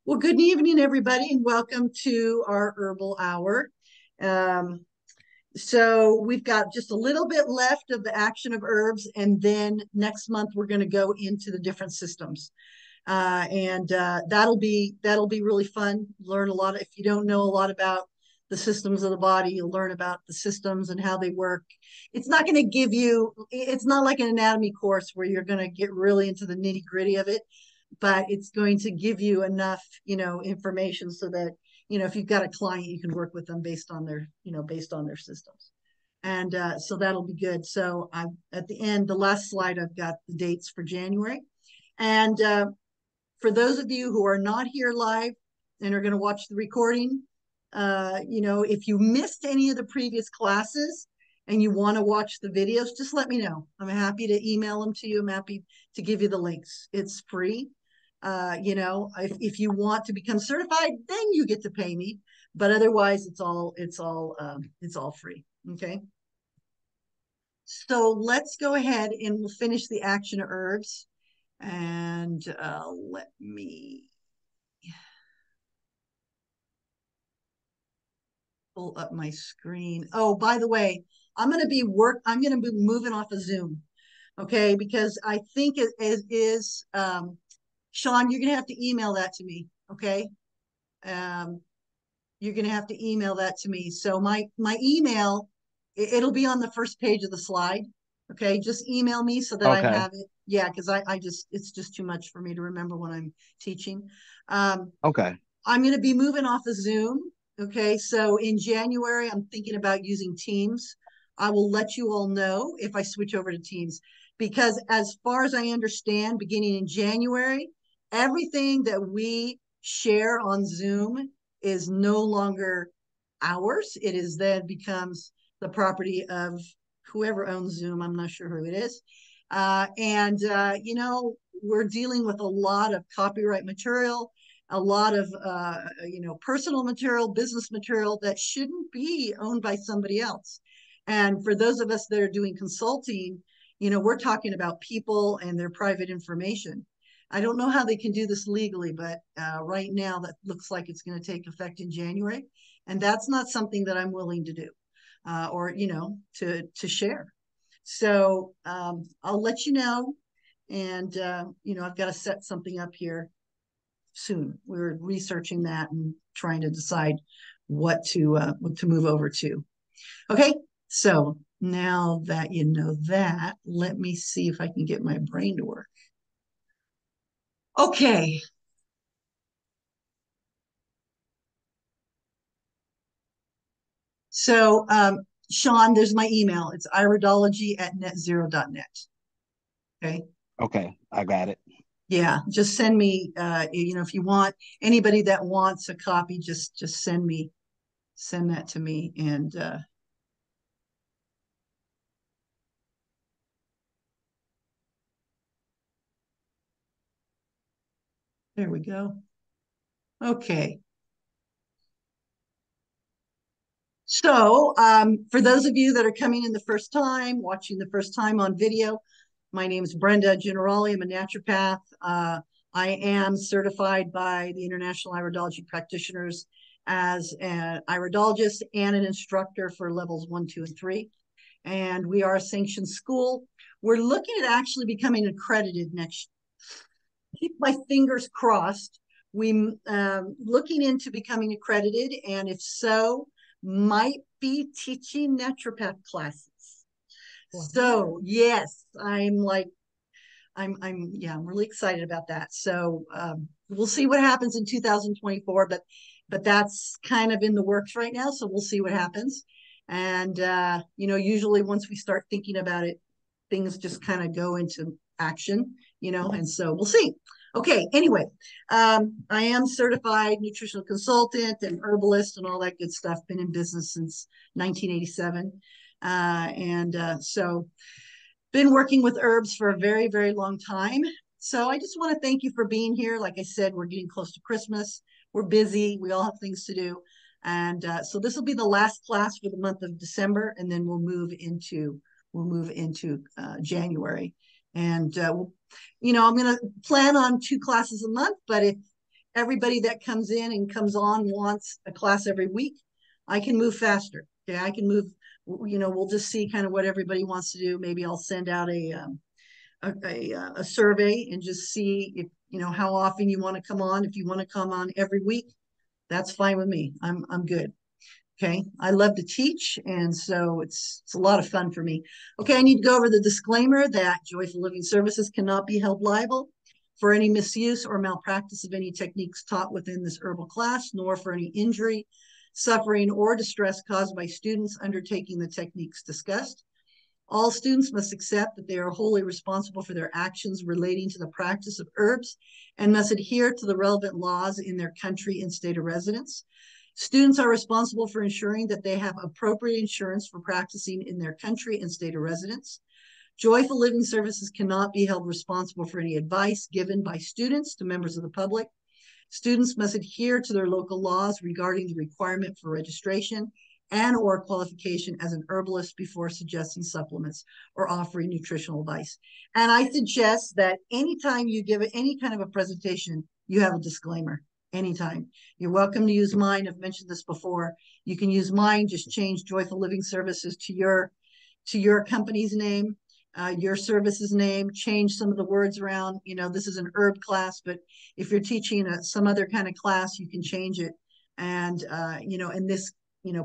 Well, good evening, everybody, and welcome to our Herbal Hour. Um, so we've got just a little bit left of the action of herbs, and then next month we're going to go into the different systems, and that'll be really fun. Learn a lot. If you don't know a lot about the systems of the body, you'll learn about the systems and how they work. It's not going to give you. It's not like an anatomy course where you're going to get really into the nitty gritty of it, but it's going to give you enough, information so that, if you've got a client, you can work with them based on their systems. And so that'll be good. So I, at the end, the last slide, I've got the dates for January. And for those of you who are not here live and are going to watch the recording, if you missed any of the previous classes and you want to watch the videos, just let me know. I'm happy to email them to you. I'm happy to give you the links. It's free. If you want to become certified, then you get to pay me. But otherwise, it's all free. Okay. So let's go ahead and we'll finish the action of herbs. And let me pull up my screen. Oh, by the way, I'm going to be moving off of Zoom. Okay, because I think it is Sean, you're going to have to email that to me. Okay. Um, you're going to have to email that to me. So my email, it'll be on the first page of the slide. Okay, just email me so that I Okay. have it. Yeah, because I just it's just too much for me to remember when I'm teaching. Um, Okay. I'm going to be moving off of Zoom. Okay, so in January, I'm thinking about using Teams. I will let you all know if I switch over to Teams because, as far as I understand, beginning in January, everything that we share on Zoom is no longer ours. It is then becomes the property of whoever owns Zoom. I'm not sure who it is. We're dealing with a lot of copyright material, a lot of personal material, business material that shouldn't be owned by somebody else. And for those of us that are doing consulting, we're talking about people and their private information. I don't know how they can do this legally, but right now that looks like it's going to take effect in January, and that's not something that I'm willing to do, or to share. So I'll let you know, and I've got to set something up here soon. We're researching that and trying to decide what to move over to. Okay, so now that you know that, let me see if I can get my brain to work. Okay, so Sean, there's my email. It's iridology@netzero.net. Okay. Okay. I got it. Yeah, just send me, if you want anybody that wants a copy, just send that to me, and there we go. Okay. So, for those of you that are coming in the first time, watching the first time on video, my name is Brenda Generali. I'm a naturopath. I am certified by the International Iridology Practitioners as an iridologist and an instructor for levels 1, 2, and 3. And we are a sanctioned school. We're looking at actually becoming accredited next. Keep my fingers crossed. We looking into becoming accredited, and if so, might be teaching naturopath classes. So yes, I'm really excited about that. So we'll see what happens in 2024, but that's kind of in the works right now. So we'll see what happens. And usually once we start thinking about it, things just kind of go into action, and so we'll see. Okay, anyway, I am certified nutritional consultant and herbalist and all that good stuff. Been in business since 1987. So been working with herbs for a very, very long time. So I just want to thank you for being here. Like I said, we're getting close to Christmas. We're busy. We all have things to do. And so this will be the last class for the month of December, and then we'll move into January. And I'm going to plan on 2 classes a month. But everybody that comes in and comes on wants a class every week, I can move faster. Okay, I can move. We'll just see kind of what everybody wants to do. Maybe I'll send out a survey and just see if how often you want to come on. If you want to come on every week, that's fine with me. I'm good. Okay, I love to teach, and so it's a lot of fun for me. Okay, I need to go over the disclaimer that Joyful Living Services cannot be held liable for any misuse or malpractice of any techniques taught within this herbal class, nor for any injury, suffering, or distress caused by students undertaking the techniques discussed. All students must accept that they are wholly responsible for their actions relating to the practice of herbs and must adhere to the relevant laws in their country and state of residence. Students are responsible for ensuring that they have appropriate insurance for practicing in their country and state of residence. Joyful Living Services cannot be held responsible for any advice given by students to members of the public. Students must adhere to their local laws regarding the requirement for registration and or qualification as an herbalist before suggesting supplements or offering nutritional advice. And I suggest that anytime you give any kind of a presentation, you have a disclaimer. Anytime. You're welcome to use mine. I've mentioned this before. You can use mine, just change Joyful Living Services to your company's name, your service's name, change some of the words around. This is an herb class, but if you're teaching some other kind of class, you can change it. And, and this,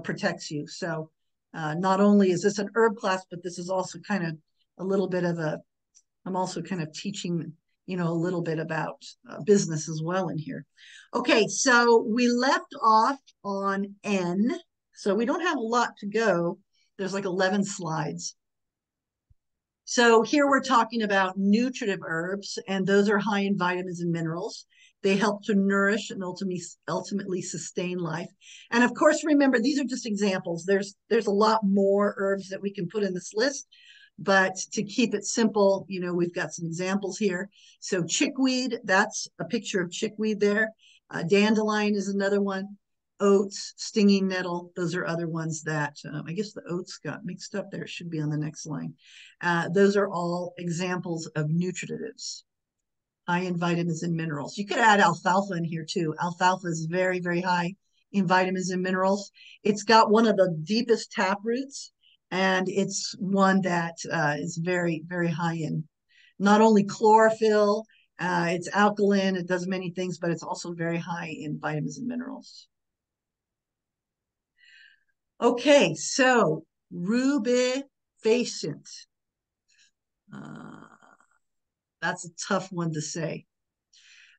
protects you. So not only is this an herb class, but this is also kind of a little bit of I'm also kind of teaching, a little bit about business as well in here. Okay, so we left off on N. So we don't have a lot to go. There's like 11 slides. So here we're talking about nutritive herbs, and those are high in vitamins and minerals. They help to nourish and ultimately sustain life. And of course, remember, these are just examples. There's a lot more herbs that we can put in this list, but to keep it simple, we've got some examples here. So chickweed, that's a picture of chickweed there. Dandelion is another one. Oats, stinging nettle, those are other ones that I guess the oats got mixed up there. It should be on the next line. Those are all examples of nutritives, high in vitamins and minerals. You could add alfalfa in here too. Alfalfa is very, very high in vitamins and minerals. It's got one of the deepest tap roots, and it's one that is very, very high in not only chlorophyll, it's alkaline, it does many things, but it's also very high in vitamins and minerals. Okay, so rubefacient. That's a tough one to say.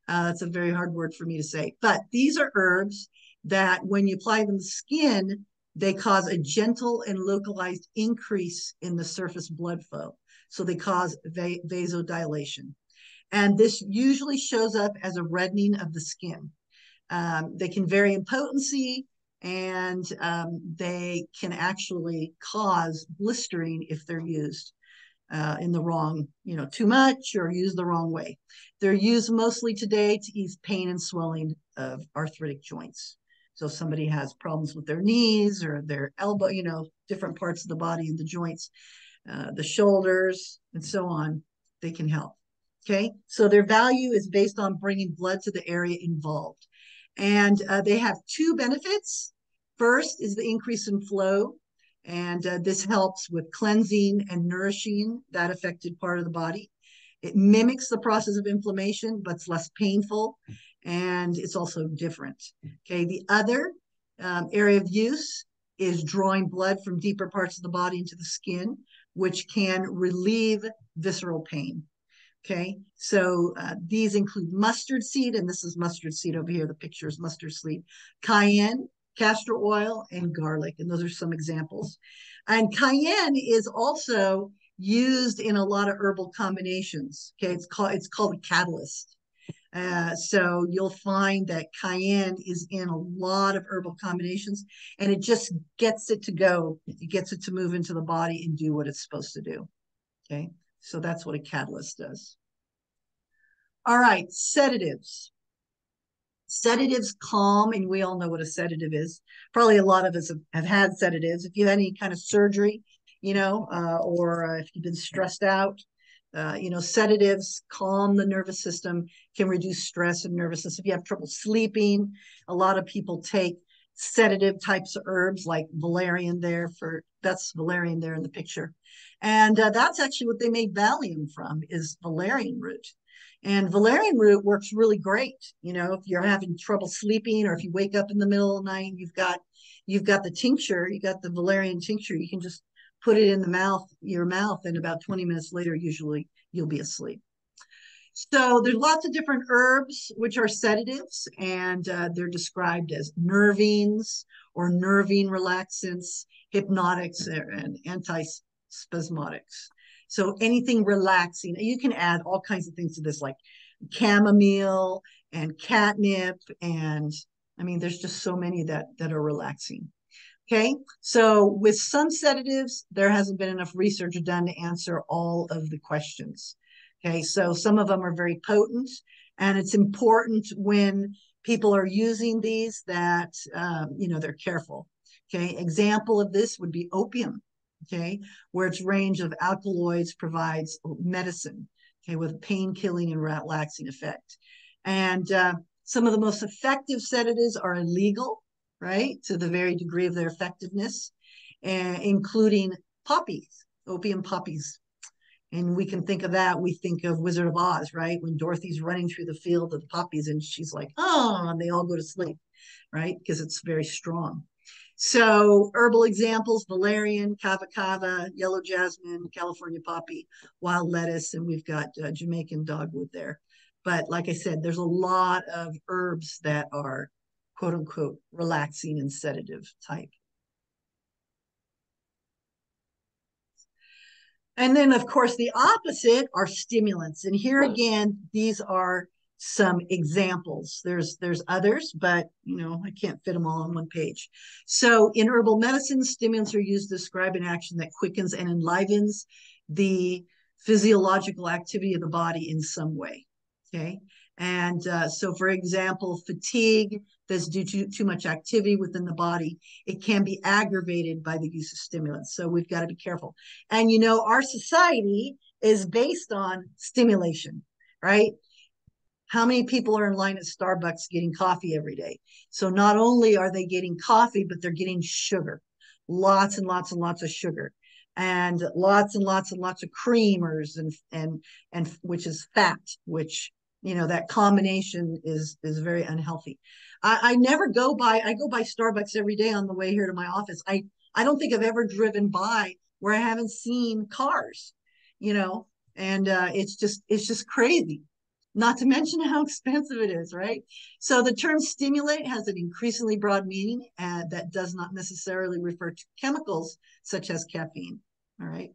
That's a very hard word for me to say. But these are herbs that when you apply them to the skin, they cause a gentle and localized increase in the surface blood flow. So they cause vasodilation. And this usually shows up as a reddening of the skin. They can vary in potency, and they can actually cause blistering if they're used in the wrong, too much or used the wrong way. They're used mostly today to ease pain and swelling of arthritic joints. So if somebody has problems with their knees or their elbow, different parts of the body and the joints, the shoulders and so on, they can help. Okay, so their value is based on bringing blood to the area involved. And they have two benefits. First is the increase in flow, and this helps with cleansing and nourishing that affected part of the body. It mimics the process of inflammation, but it's less painful, and it's also different. Okay, the other area of use is drawing blood from deeper parts of the body into the skin, which can relieve visceral pain. Okay, so these include mustard seed, and this is mustard seed over here. The picture is mustard seed, cayenne, castor oil, and garlic. And those are some examples. And cayenne is also used in a lot of herbal combinations. Okay, it's called a catalyst. So you'll find that cayenne is in a lot of herbal combinations, and it just gets it to go. It gets it to move into the body and do what it's supposed to do. Okay, so that's what a catalyst does. All right, sedatives. Sedatives calm, and we all know what a sedative is. Probably a lot of us have had sedatives. If you had any kind of surgery, or if you've been stressed out, Sedatives calm the nervous system, can reduce stress and nervousness. If you have trouble sleeping, a lot of people take sedative types of herbs like valerian that's valerian there in the picture. And that's actually what they made Valium from, is valerian root. And valerian root works really great. If you're having trouble sleeping, or if you wake up in the middle of the night, you've got the tincture, you got the valerian tincture, you can just put it in your mouth, and about 20 minutes later, usually you'll be asleep. So there's lots of different herbs which are sedatives, and they're described as nervines or nervine relaxants, hypnotics, and antispasmodics. So anything relaxing, you can add all kinds of things to this, like chamomile and catnip, and I mean, there's just so many that are relaxing. Okay, so with some sedatives, there hasn't been enough research done to answer all of the questions. Okay, so some of them are very potent, and it's important when people are using these that, they're careful. Okay, example of this would be opium, okay, where its range of alkaloids provides medicine, okay, with pain killing and relaxing effect. And some of the most effective sedatives are illegal, right, to the very degree of their effectiveness, including poppies, opium poppies. And we can think of that. We think of Wizard of Oz, right? When Dorothy's running through the field of the poppies and she's like, oh, and they all go to sleep, right? Because it's very strong. So herbal examples: valerian, kava kava, yellow jasmine, California poppy, wild lettuce, and we've got Jamaican dogwood there. But like I said, there's a lot of herbs that are quote unquote relaxing and sedative type. And then, of course, the opposite are stimulants. And here again, these are some examples. There's others, but I can't fit them all on one page. So in herbal medicine, stimulants are used to describe an action that quickens and enlivens the physiological activity of the body in some way. Okay. And so, for example, fatigue that's due to too much activity within the body, it can be aggravated by the use of stimulants. So we've got to be careful. And our society is based on stimulation, right? How many people are in line at Starbucks getting coffee every day? So not only are they getting coffee, but they're getting sugar, lots and lots and lots of sugar, and lots and lots and lots of creamers, and which is fat, which that combination is very unhealthy. I go by Starbucks every day on the way here to my office. I don't think I've ever driven by where I haven't seen cars, and it's just crazy. Not to mention how expensive it is, right? So the term stimulate has an increasingly broad meaning that does not necessarily refer to chemicals such as caffeine. All right.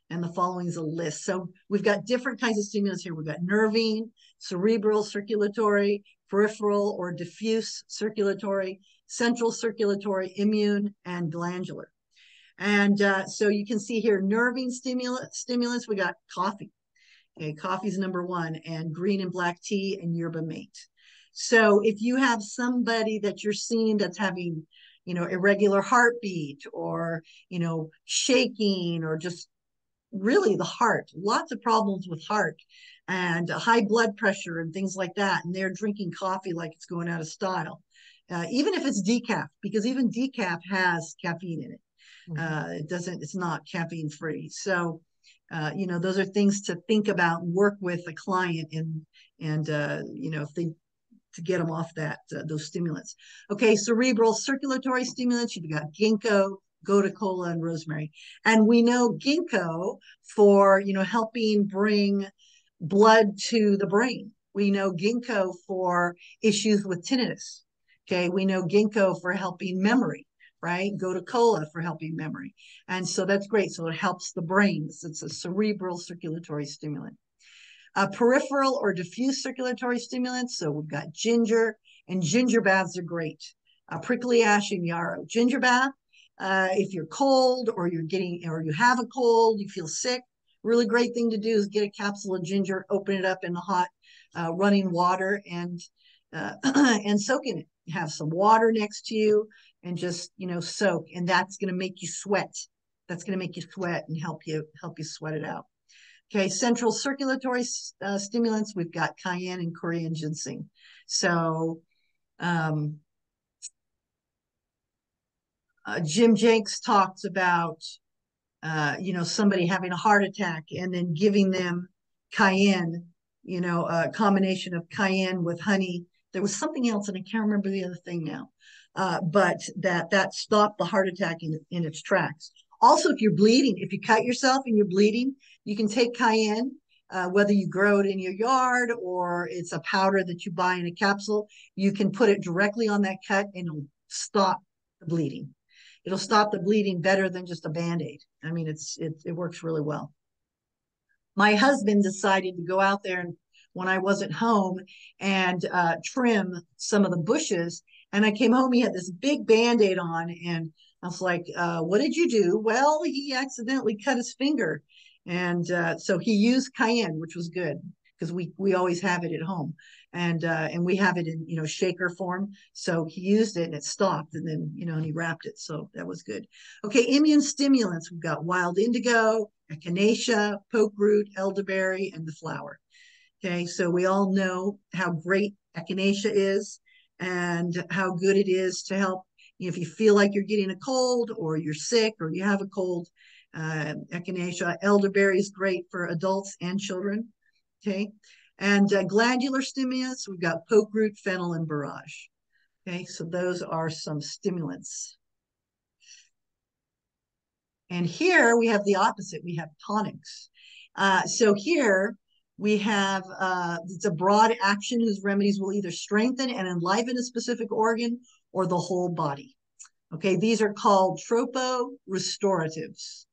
And the following is a list. So we've got different kinds of stimulants here. We've got nervine, cerebral circulatory, peripheral or diffuse circulatory, central circulatory, immune, and glandular. And so you can see here, nervine stimulants, we got coffee. Okay, coffee's number one, and green and black tea and yerba mate. So if you have somebody that you're seeing that's having, irregular heartbeat, or, shaking, or just really the heart, lots of problems with heart and high blood pressure and things like that, and they're drinking coffee like it's going out of style, even if it's decaf, because even decaf has caffeine in it. It's not caffeine free. So those are things to think about and work with a client and think to get them off those stimulants. Okay, cerebral circulatory stimulants, you've got ginkgo, gotu kola, and rosemary. And we know ginkgo for, helping bring blood to the brain. We know ginkgo for issues with tinnitus. Okay, we know ginkgo for helping memory, right? Gotu kola for helping memory. And so that's great. So it helps the brain. It's a cerebral circulatory stimulant. Peripheral or diffuse circulatory stimulants. So we've got ginger, and ginger baths are great. Prickly ash and yarrow. Ginger bath, if you're cold or you have a cold, you feel sick, really great thing to do is get a capsule of ginger, open it up in the hot running water, and soak in it. Have some water next to you and just soak, and that's going to make you sweat. That's going to make you sweat and help you sweat it out. Okay, central circulatory stimulants, we've got cayenne and Korean ginseng. So um, Jim Jenks talks about, somebody having a heart attack and then giving them cayenne, a combination of cayenne with honey. There was something else, and I can't remember the other thing now. But that stopped the heart attack in its tracks. Also, if you're bleeding, if you cut yourself and you're bleeding, you can take cayenne, whether you grow it in your yard or it's a powder that you buy in a capsule. You can put it directly on that cut and it'll stop the bleeding. It'll stop the bleeding better than just a Band-Aid. I mean, it works really well. My husband decided to go out there and when I wasn't home and trim some of the bushes. And I came home, he had this big Band-Aid on, and I was like, what did you do? Well, he accidentally cut his finger. And so he used cayenne, which was good because we always have it at home. And we have it in, shaker form. So he used it and it stopped, and then, and he wrapped it. So that was good. Okay, immune stimulants. We've got wild indigo, echinacea, poke root, elderberry, and the flower. Okay, so we all know how great echinacea is and how good it is to help if you feel like you're getting a cold or you're sick or you have a cold. Echinacea, elderberry is great for adults and children. Okay, and glandular stimulants, we've got poke root, fennel, and borage. Okay, so those are some stimulants. And here we have the opposite. We have tonics. So here we have, it's a broad action whose remedies will either strengthen and enliven a specific organ or the whole body. Okay, these are called tropo-restoratives.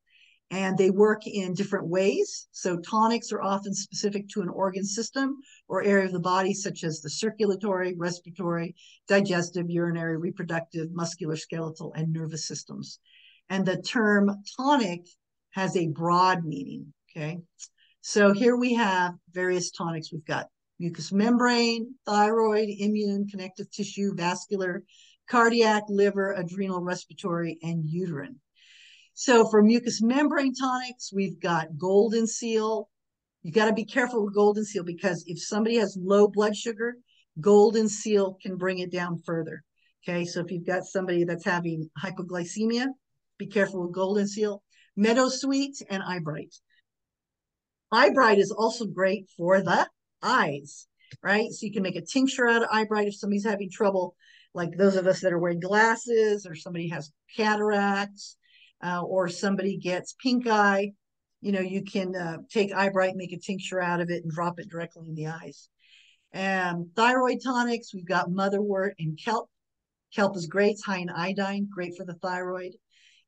And they work in different ways. So tonics are often specific to an organ system or area of the body, such as the circulatory, respiratory, digestive, urinary, reproductive, musculoskeletal, and nervous systems. And the term tonic has a broad meaning, okay? So here we have various tonics. We've got mucous membrane, thyroid, immune, connective tissue, vascular, cardiac, liver, adrenal, respiratory, and uterine. So for mucous membrane tonics, we've got golden seal. You got to be careful with golden seal because if somebody has low blood sugar, golden seal can bring it down further. Okay, so if you've got somebody that's having hypoglycemia, be careful with golden seal. Meadow sweet and eyebright. Eyebright is also great for the eyes, right? So you can make a tincture out of eyebright if somebody's having trouble, like those of us that are wearing glasses, or somebody has cataracts, or somebody gets pink eye. You can take eyebright, make a tincture out of it, and drop it directly in the eyes. Thyroid tonics, we've got motherwort and kelp. Kelp is great, it's high in iodine, great for the thyroid.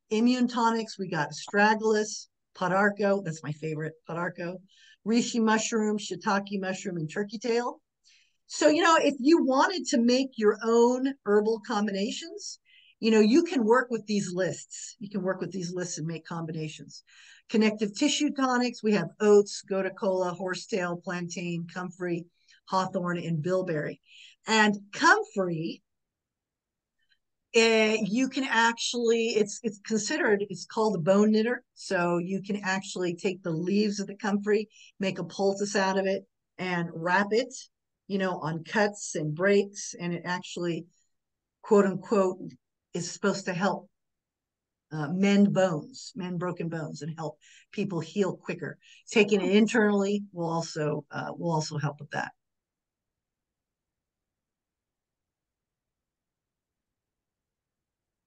Immune tonics, we got astragalus, podarco, that's my favorite, podarco, reishi mushroom, shiitake mushroom, and turkey tail. So, if you wanted to make your own herbal combinations, you can work with these lists. You can work with these lists and make combinations. Connective tissue tonics, we have oats, gotu kola, horsetail, plantain, comfrey, hawthorn, and bilberry. And comfrey, you can actually, it's considered, it's called a bone knitter. So you can actually take the leaves of the comfrey, make a poultice out of it, and wrap it, on cuts and breaks. And it actually, quote unquote, is supposed to help mend broken bones, and help people heal quicker. Taking it internally will also help with that.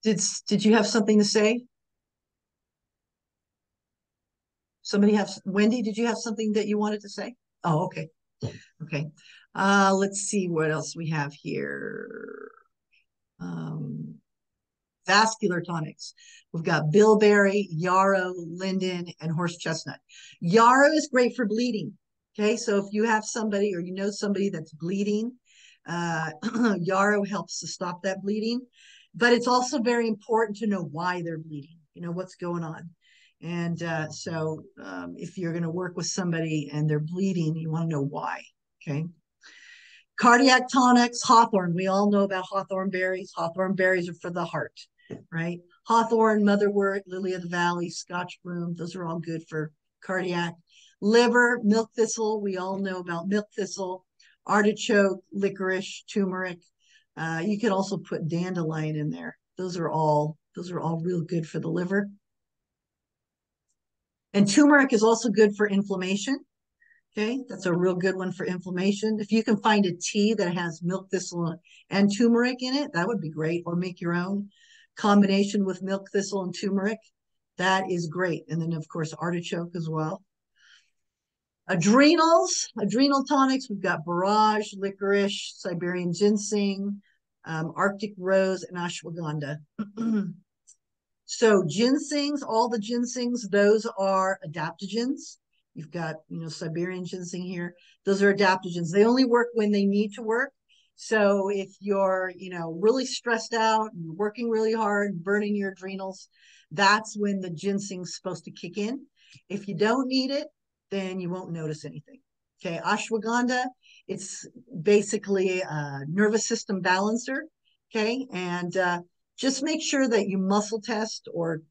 Did you have something to say? Wendy, did you have something that you wanted to say? Oh, okay. Okay. Let's see what else we have here. Vascular tonics. We've got bilberry, yarrow, linden, and horse chestnut. Yarrow is great for bleeding. Okay, so if you have somebody or somebody that's bleeding, yarrow helps to stop that bleeding. But it's also very important to know why they're bleeding, what's going on. And so if you're going to work with somebody and they're bleeding, you want to know why. Okay. Cardiac tonics, hawthorn. We all know about hawthorn berries. Hawthorn berries are for the heart, right? Hawthorn, motherwort, lily of the valley, Scotch broom. Those are all good for cardiac. Liver, milk thistle. We all know about milk thistle, artichoke, licorice, turmeric. You could also put dandelion in there. Those are all real good for the liver. And turmeric is also good for inflammation. Okay, that's a real good one for inflammation. If you can find a tea that has milk thistle and turmeric in it, that would be great. Or make your own combination with milk thistle and turmeric. That is great. And then, of course, artichoke as well. Adrenals, adrenal tonics. We've got borage, licorice, Siberian ginseng, Arctic rose, and ashwagandha. So ginsengs, all the ginsengs, those are adaptogens. You've got, Siberian ginseng here. Those are adaptogens. They only work when they need to work. So if you're, really stressed out and you're working really hard, burning your adrenals, that's when the ginseng's supposed to kick in. If you don't need it, then you won't notice anything. Okay, ashwagandha, it's basically a nervous system balancer. Okay, and just make sure that you muscle test or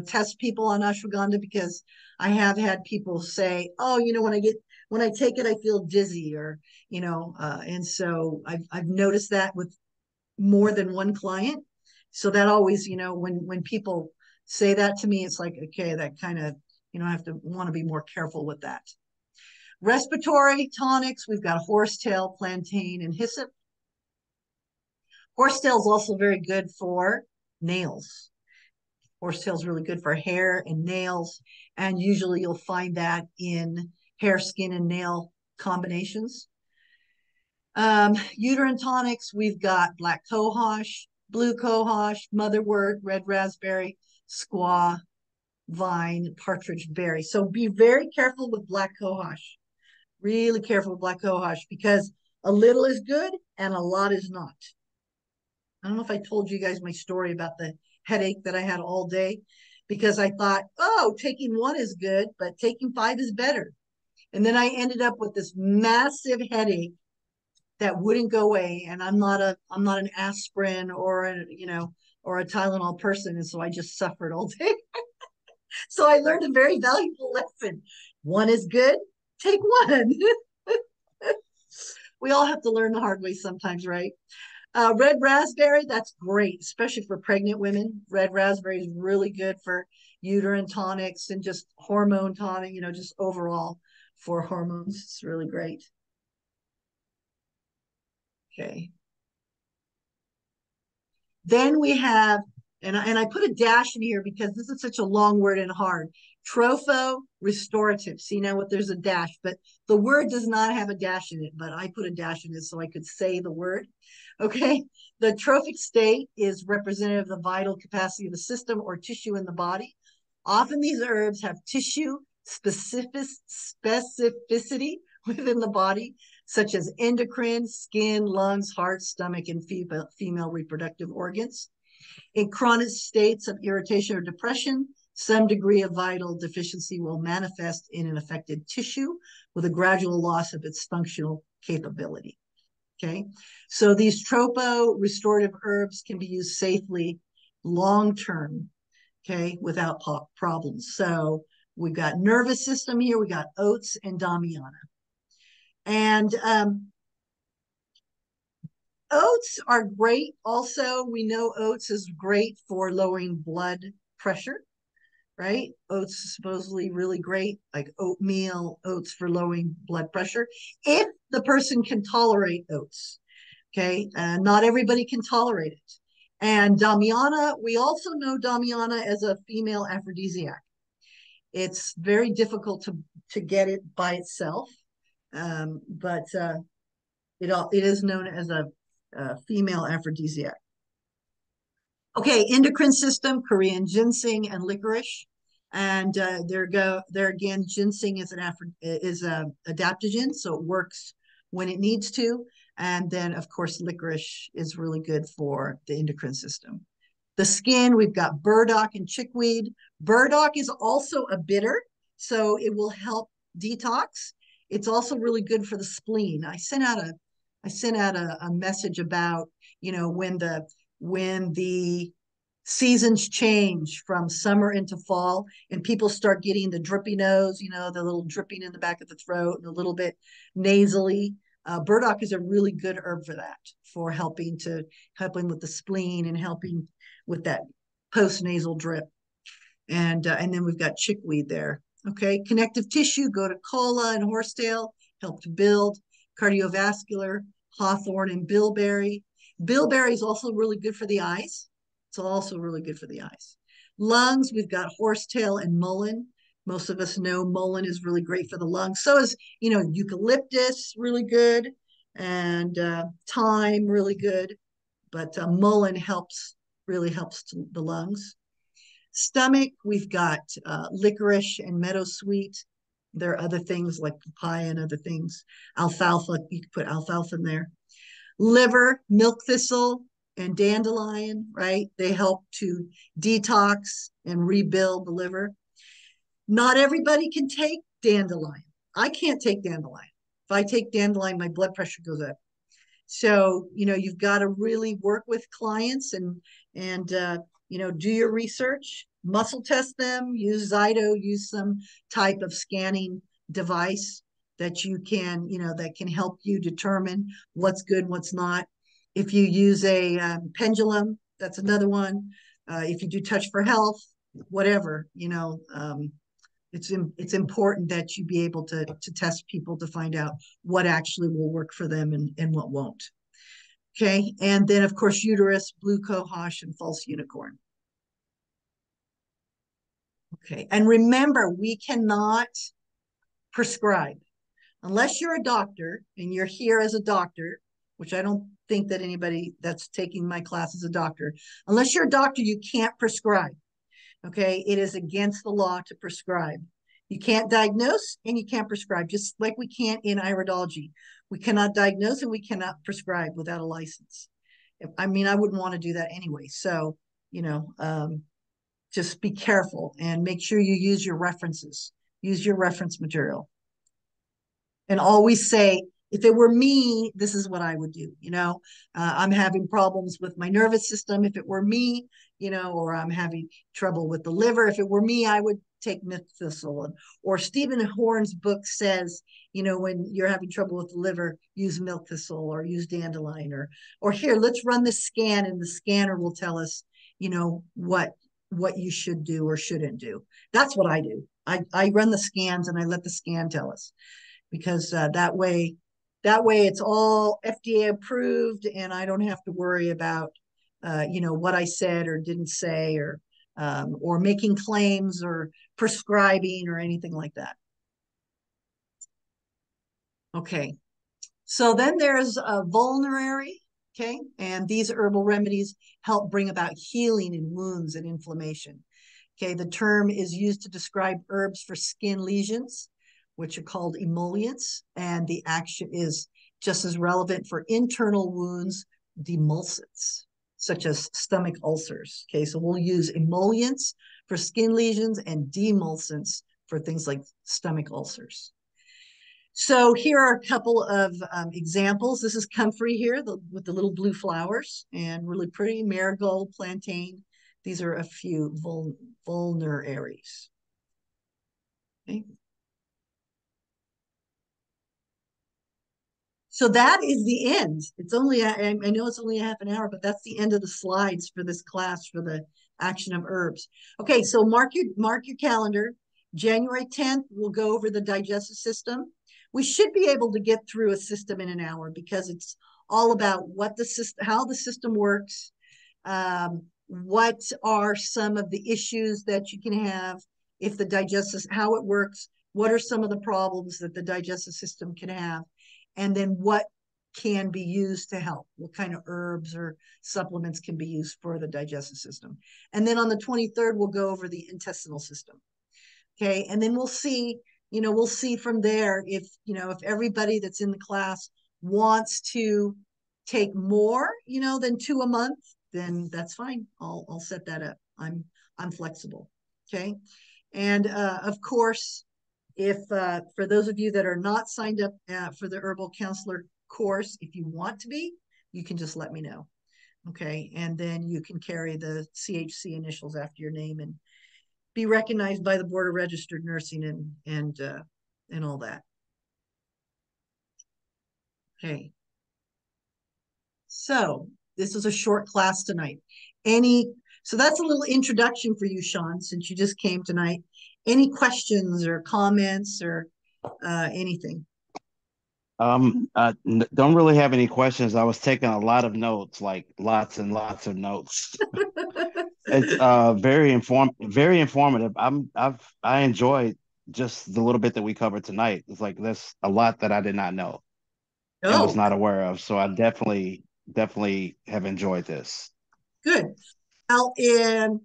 test people on ashwagandha, because I have had people say, oh, when I take it I feel dizzy, or and so I've noticed that with more than one client. So that always, when people say that to me, it's like, okay, that kind of, I have to want to be more careful with that. Respiratory tonics, we've got horsetail, plantain, and hyssop. Horsetail is also very good for nails. Horsetail is really good for hair and nails, and usually you'll find that in hair, skin, and nail combinations. Uterine tonics, we've got black cohosh, blue cohosh, motherwort, red raspberry, squaw, vine, partridge berry. So be very careful with black cohosh. Really careful with black cohosh, because a little is good and a lot is not. I don't know if I told you guys my story about the headache that I had all day, because I thought, oh, taking one is good, but taking 5 is better. And then I ended up with this massive headache that wouldn't go away. And I'm not an aspirin or a Tylenol person. And so I just suffered all day. So I learned a very valuable lesson. One is good, take one. We all have to learn the hard way sometimes, right? Red raspberry, that's great, especially for pregnant women. Red raspberry is really good for uterine tonics and just hormone tonic, just overall for hormones. It's really great. Okay. Then we have, and I put a dash in here because this is such a long word and hard. Tropho restorative. See now what there's a dash, but the word does not have a dash in it, but I put a dash in it so I could say the word. Okay. The trophic state is representative of the vital capacity of the system or tissue in the body. Often these herbs have tissue specificity within the body, such as endocrine, skin, lungs, heart, stomach, and female reproductive organs. In chronic states of irritation or depression, some degree of vital deficiency will manifest in an affected tissue with a gradual loss of its functional capability. Okay, so these tropo restorative herbs can be used safely long-term, okay, without problems. So we've got nervous system here, we got oats and damiana. And oats are great. Also, we know oats is great for lowering blood pressure, right? Oats is supposedly really great, like oatmeal, oats for lowering blood pressure, if the person can tolerate oats. Okay, not everybody can tolerate it. And damiana, we also know damiana as a female aphrodisiac. It's very difficult to get it by itself, but it is known as a female aphrodisiac. Okay, endocrine system, Korean ginseng and licorice. And there again, ginseng is a adaptogen, so it works when it needs to. And then, of course, licorice is really good for the endocrine system. The skin, we've got burdock and chickweed. Burdock is also a bitter, so it will help detox. It's also really good for the spleen. I sent out a message about, when the seasons change from summer into fall, and people start getting the drippy nose, the little dripping in the back of the throat and a little bit nasally. Burdock is a really good herb for that, for helping with the spleen and helping with that post-nasal drip. And then we've got chickweed there. Okay, connective tissue, go to cola and horsetail, help to build. Cardiovascular, hawthorn and bilberry. Bilberry is also really good for the eyes. It's also really good for the eyes. Lungs, we've got horsetail and mullein. Most of us know mullein is really great for the lungs. So is, eucalyptus, really good, and thyme, really good. But mullein really helps the lungs. Stomach, we've got licorice and meadowsweet. There are other things like papaya and other things. Alfalfa, you could put alfalfa in there. Liver, milk thistle, and dandelion, right? They help to detox and rebuild the liver. Not everybody can take dandelion. I can't take dandelion. If I take dandelion, my blood pressure goes up. So, you've got to really work with clients and do your research, muscle test them, use Zyto, use some type of scanning device that that can help you determine what's good, what's not. If you use a pendulum, that's another one. If you do touch for health, whatever, it's important that you be able to test people to find out what actually will work for them and what won't. Okay, and then of course uterus, blue cohosh, and false unicorn. Okay, and remember, we cannot prescribe unless you're a doctor and you're here as a doctor, which I don't think that anybody that's taking my class is a doctor. Unless you're a doctor, you can't prescribe. Okay, it is against the law to prescribe. You can't diagnose and you can't prescribe, just like we can't in iridology. We cannot diagnose and we cannot prescribe without a license. I mean, I wouldn't want to do that anyway. So, just be careful and make sure you use your references, use your reference material. And always say, if it were me, this is what I would do. I'm having problems with my nervous system. If it were me, or I'm having trouble with the liver. If it were me, I would take milk thistle. Or Stephen Horn's book says, when you're having trouble with the liver, use milk thistle or use dandelion. Or here, let's run the scan, and the scanner will tell us, what you should do or shouldn't do. That's what I do. I run the scans and I let the scan tell us, because that way it's all FDA approved and I don't have to worry about what I said or didn't say, or making claims or prescribing or anything like that. Okay, so then there's a vulnerary. Okay, and these herbal remedies help bring about healing in wounds and inflammation. Okay, the term is used to describe herbs for skin lesions, which are called emollients, and the action is just as relevant for internal wounds, demulcents, such as stomach ulcers. Okay, so we'll use emollients for skin lesions and demulcents for things like stomach ulcers. So here are a couple of examples. This is comfrey here with the little blue flowers and really pretty. Marigold, plantain. These are a few vulneraries. Okay. So that is the end. It's only, I know it's only a half an hour, but that's the end of the slides for this class for the action of herbs. Okay, so mark your calendar. January 10th, we'll go over the digestive system. We should be able to get through a system in an hour because it's all about how the system works, what are some of the issues that you can have if how it works, what are some of the problems that the digestive system can have, and then what can be used to help, what kind of herbs or supplements can be used for the digestive system. And then on the 23rd, we'll go over the intestinal system. Okay, and then we'll see from there if everybody that's in the class wants to take more, than 2 a month, then that's fine. I'll set that up. I'm flexible. Okay, and of course, if for those of you that are not signed up for the Herbal Counselor course, if you want to be, you can just let me know. Okay. And then you can carry the CHC initials after your name and be recognized by the Board of Registered Nursing and all that. Okay. So this is a short class tonight. So that's a little introduction for you, Sean, since you just came tonight. Any questions or comments or anything? Don't really have any questions. I was taking a lot of notes, like lots and lots of notes. It's very informative. I enjoyed just the little bit that we covered tonight. It's like there's a lot that I did not know and was Oh, not aware of. So I definitely have enjoyed this. good. And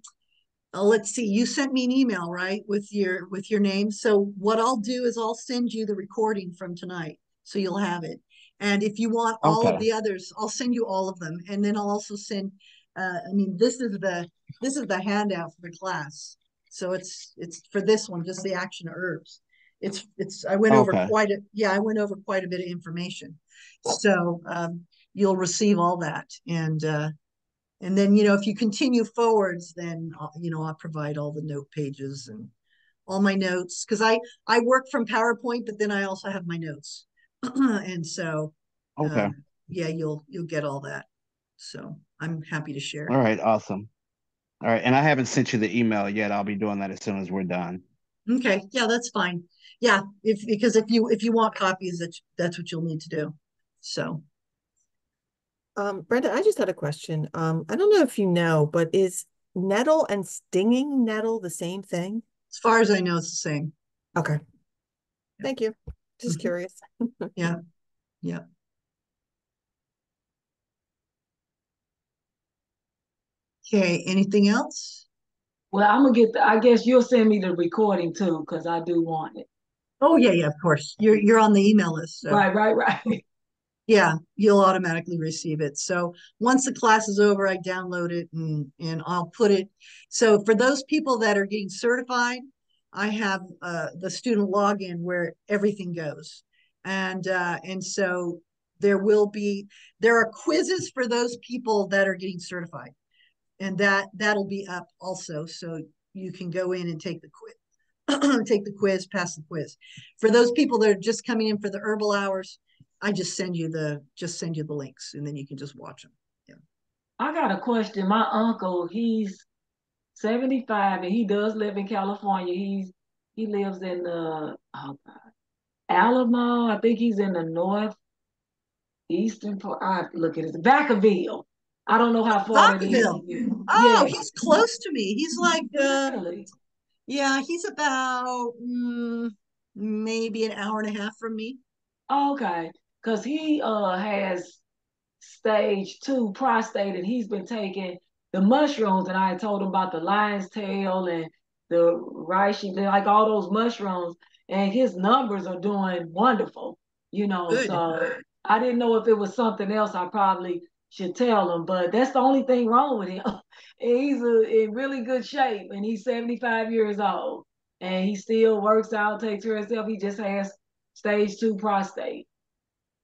let's see, you sent me an email, right, with your name. So what I'll do is I'll send you the recording from tonight, so you'll have it. And if you want all of Okay. the others, I'll send you all of them. And then I'll also send. I mean, this is the handout for the class. So it's for this one, just the action of herbs. It's I went over Okay. I went over quite a bit of information. So you'll receive all that, and then, if you continue forwards, then, I'll provide all the note pages and all my notes, because I work from PowerPoint, but then I also have my notes. And so, Okay. yeah, you'll get all that. So I'm happy to share. All right. Awesome. All right. And I haven't sent you the email yet. I'll be doing that as soon as we're done. Okay, yeah, that's fine. Yeah, because if you want copies, that's what you'll need to do. So Brenda, I just had a question. I don't know if you know, but is nettle and stinging nettle the same thing? as far as I know, it's the same. Okay. Thank you. Just Mhm. curious. Yeah, yeah. Okay, anything else? Well, I'm gonna get I guess you'll send me the recording too, because I do want it. Oh yeah, yeah, of course. You're on the email list, so Right. yeah, you'll automatically receive it. So once the class is over, I download it and I'll put it. So for those people that are getting certified, I have the student login where everything goes, and so there are quizzes for those people that are getting certified, and that'll be up also, so you can go in and take the quiz. Take the quiz, pass the quiz. For those people that are just coming in for the herbal hours, I just send you the links, and then you can just watch them. Yeah. I got a question. My uncle, he's 75 and he does live in California. He lives in Alamo. I think he's in the northeastern part. I have to look at it. Vacaville. I don't know how far that is Vacaville. from you. Oh, Yeah. he's close to me. He's like, Really? yeah, he's about maybe an hour and a half from me. Okay. Because he has stage 2 prostate, and he's been taking the mushrooms, and I told him about the lion's tail and the reishi, like all those mushrooms, and his numbers are doing wonderful, Good. so I didn't know if it was something else I probably should tell him, but that's the only thing wrong with him. And he's in really good shape, and he's 75 years old, and he still works out, takes care of himself. He just has stage 2 prostate.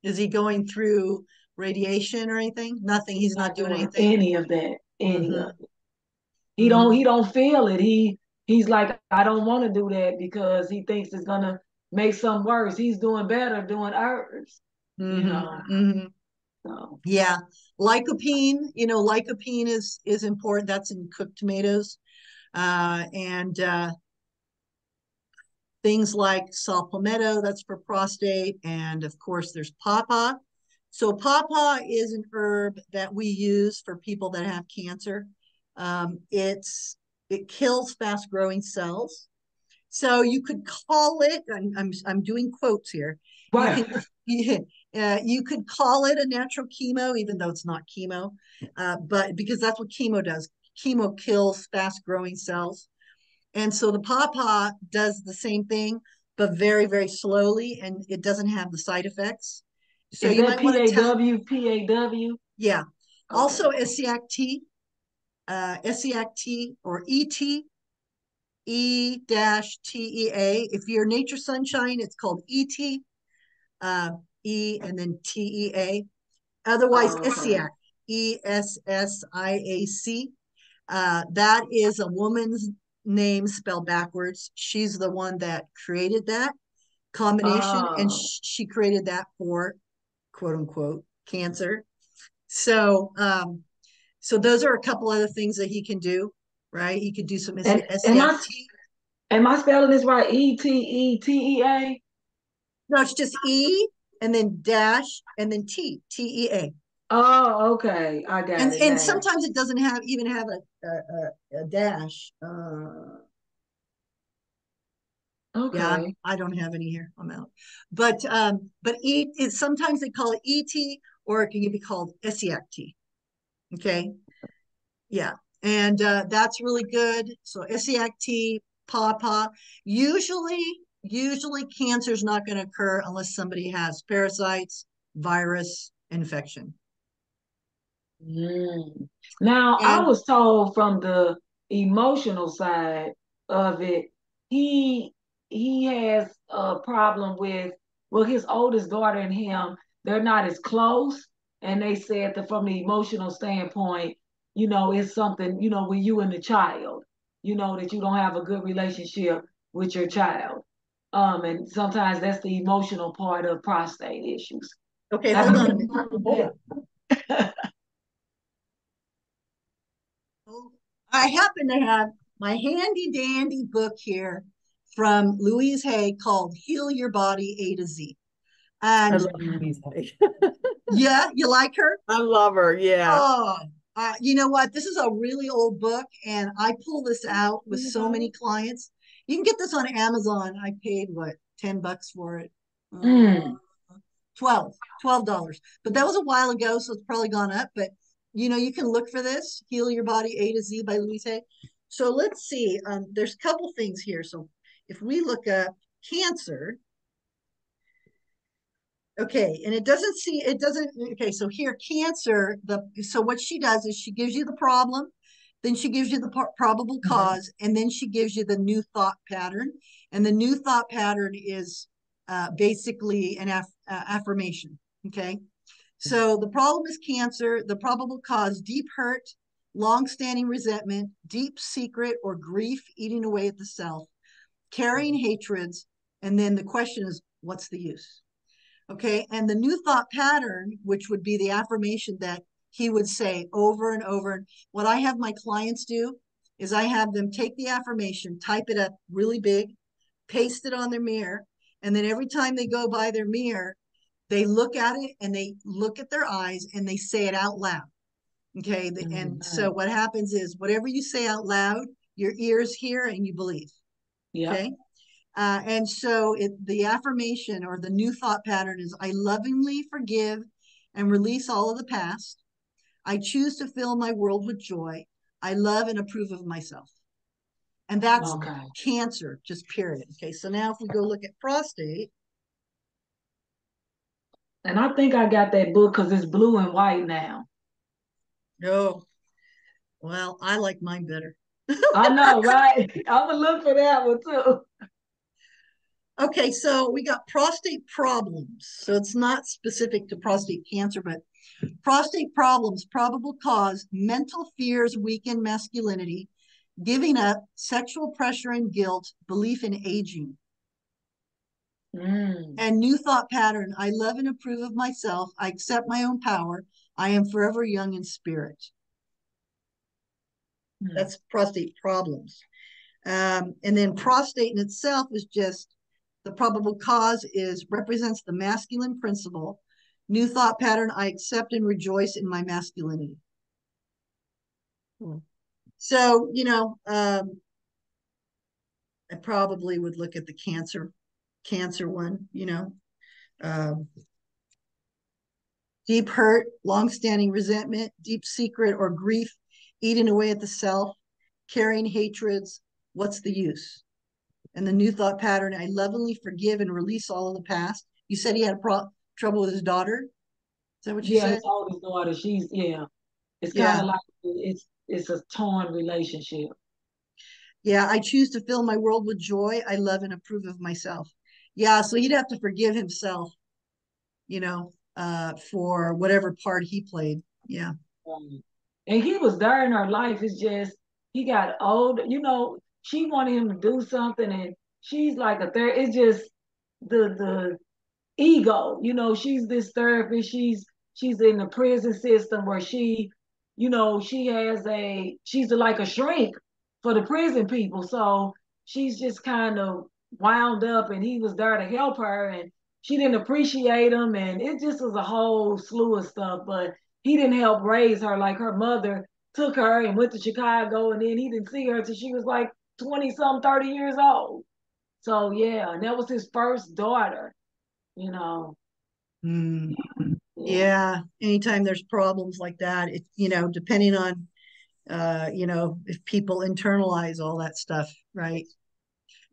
Is he going through radiation or anything? Nothing. He's not Not doing doing anything. any of that, any Mm-hmm. of it. He don't Mm-hmm. he don't feel it. He's like, I don't want to do that because he thinks it's gonna make something worse. He's doing better doing herbs, you know. Mm-hmm. Mm-hmm. So Yeah. Lycopene is important. That's in cooked tomatoes. And things like saw palmetto, that's for prostate. And of course, there's pawpaw. So pawpaw is an herb that we use for people that have cancer. It kills fast growing cells. So you could call it, I'm doing quotes here. You right. can you could call it a natural chemo, even though it's not chemo, but because that's what chemo does. Chemo kills fast growing cells. And so the pawpaw does the same thing, but very, very slowly, and it doesn't have the side effects. So Is you that might want to tell, PAW? yeah. Okay. Also, SEACT or ETEA. If you're Nature Sunshine, it's called ET, E and then TEA. Otherwise, Oh, okay. SEACT. Essiac. That is a woman's name spelled backwards. She's the one that created that combination, and Oh, she created that for quote unquote cancer. So, so those are a couple other things that he can do, right? He could do some and SEFT. am I spelling this right? Etea? No, it's just E and then dash and then TEA. Oh, okay. I got it And now. sometimes it doesn't have even have a dash. Yeah, Okay. I don't have any here. I'm out. But E is sometimes they call it ET or it can be called SEACT. Okay. Yeah. And that's really good. So SEACT, PAPA. Usually cancer is not going to occur unless somebody has parasites, virus, infection. Mm. Now, I And was told from the emotional side of it, he he has a problem with, well, his oldest daughter and him, they're not as close. And they said that from the emotional standpoint, it's something, with you and the child, that you don't have a good relationship with your child. And sometimes that's the emotional part of prostate issues. okay, Have hold you on a minute. Hold yeah. on. I happen to have my handy dandy book here from Louise Hay called Heal Your Body A to Z. I And love Louise Hay. yeah, you like her? I love her. Yeah. Oh, you know what? This is a really old book, and I pull this out with so many clients. You can get this on Amazon. I paid what, $10 for it? Uh, Mm. 12 $12. But that was a while ago, so it's probably gone up. But you can look for this, Heal Your Body A to Z by Louise Hay. So let's see. There's a couple things here. So if we look up cancer, okay, and it doesn't, okay, so here, cancer, so what she does is she gives you the problem, then she gives you the probable cause, and then she gives you the new thought pattern. And the new thought pattern is basically an affirmation, okay? So the problem is cancer, the probable cause, deep hurt, long-standing resentment, deep secret or grief eating away at the self, carrying hatreds, and then the question is, what's the use? Okay. And the new thought pattern, which would be the affirmation that he would say over and over. And what I have my clients do is I have them take the affirmation, type it up really big, paste it on their mirror. And then every time they go by their mirror, they look at it and they look at their eyes and they say it out loud. Okay. And so what happens is whatever you say out loud, your ears hear and you believe. Yep. Okay. And so the affirmation or the new thought pattern is I lovingly forgive and release all of the past. I choose to fill my world with joy. I love and approve of myself. And that's Okay. cancer, just period. Okay, so now if we go look at prostate. And I think I got that book because it's blue and white now. Oh, well, I like mine better. I know, right? I'm gonna look for that one too. Okay, so we got prostate problems. So it's not specific to prostate cancer, but prostate problems, probable cause, mental fears weaken masculinity, giving up, sexual pressure and guilt, belief in aging. Mm. And new thought pattern, I love and approve of myself. I accept my own power. I am forever young in spirit. Mm. That's prostate problems. And then prostate in itself is just the probable cause is represents the masculine principle. New thought pattern, I accept and rejoice in my masculinity. So, I probably would look at the cancer one, um, deep hurt, long-standing resentment, deep secret or grief, eating away at the self, carrying hatreds. What's the use? And the new thought pattern, I lovingly forgive and release all of the past. You said he had trouble with his daughter. Is that what you Yeah, said? his oldest daughter, it's kind Yeah. of like it's a torn relationship. Yeah. I choose to fill my world with joy. I love and approve of myself. Yeah. So he'd have to forgive himself, for whatever part he played. Yeah. Right. And he was there in her life. It's just he got old. She wanted him to do something, and she's like a third. It's just the ego. She's this therapist. She's in the prison system where she's like a shrink for the prison people. So she's just kind of wound up, and he was there to help her, and she didn't appreciate him, and it just was a whole slew of stuff. But he didn't help raise her like her mother took her and went to Chicago, and then he didn't see her till she was like 20 some 30 years old. So yeah, and that was his first daughter, you know. Mm. Yeah. Anytime there's problems like that, depending on, if people internalize all that stuff, right?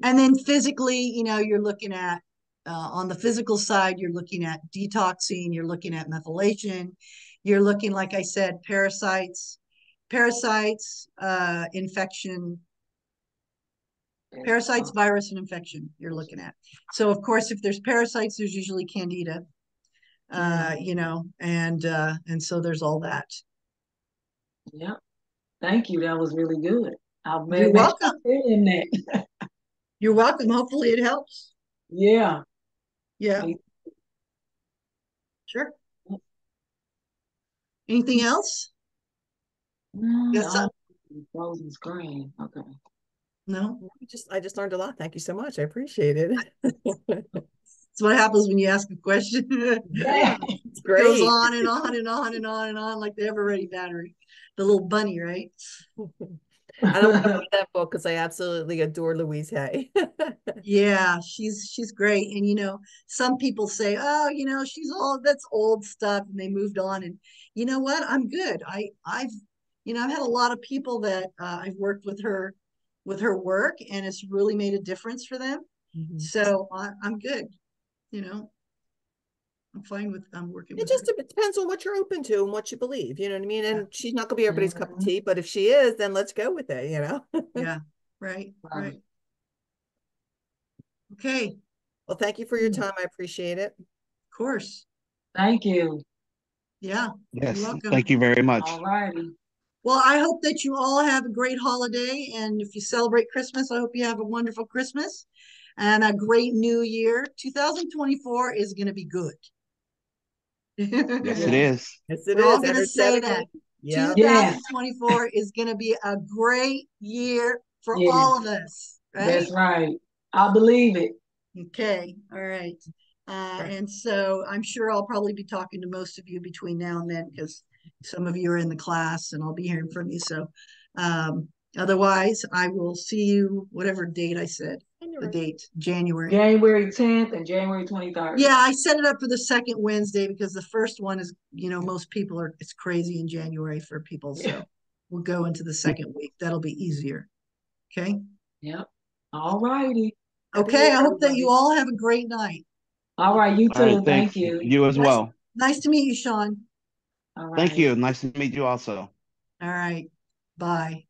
And then physically, you're looking at, on the physical side, you're looking at detoxing, you're looking at methylation, you're looking, like I said, parasites, infection, parasites, virus, and infection you're looking at. So of course, if there's parasites, there's usually candida, and so there's all that. Yeah. Thank you. That was really good. You're welcome. In that. You're welcome. Hopefully it helps. Yeah. Yeah. Sure. Anything else? Yes. Frozen screen. Okay. No. I just learned a lot. Thank you so much. I appreciate it. That's what happens when you ask a question. Yeah. It's great. It goes on and on and on and on and on like the ever-ready battery. The little bunny, right? I don't want to read that book because I absolutely adore Louise Hay. Yeah, she's great. And some people say, oh, that's old stuff, and they moved on. And you know what? I'm good. I've had a lot of people that I've worked with her work, and it's really made a difference for them. Mm-hmm. So I'm good. I'm working with her. It depends on what you're open to and what you believe, you know what I mean? And she's not gonna be everybody's cup of tea, but if she is, then let's go with it, Yeah, right. Okay. Well, thank you for your time. I appreciate it. Of course. Thank you. Yeah. Yes. You're welcome. Thank you very much. All righty. Well, I hope that you all have a great holiday. And if you celebrate Christmas, I hope you have a wonderful Christmas and a great new year. 2024 is going to be good. Yes, it is. Yes, it We're all is. going to say that. Yeah. 2024 is going to be a great year for all of us. Right? That's right. I believe it. Okay. All right. And so I'm sure I'll probably be talking to most of you between now and then, because some of you are in the class and I'll be hearing from you. So otherwise, I will see you whatever date I said. The date, January 10th and January 23rd. Yeah, I set it up for the second Wednesday because the first one is, most people it's crazy in January for people. So we'll go into the second week. That'll be easier. Okay. Yep. All righty. Okay. I hope that you all have a great night. All right. You too. All right, Thank you. You as well. Nice to meet you, Sean. All right. Thank you. Nice to meet you also. All right. Bye.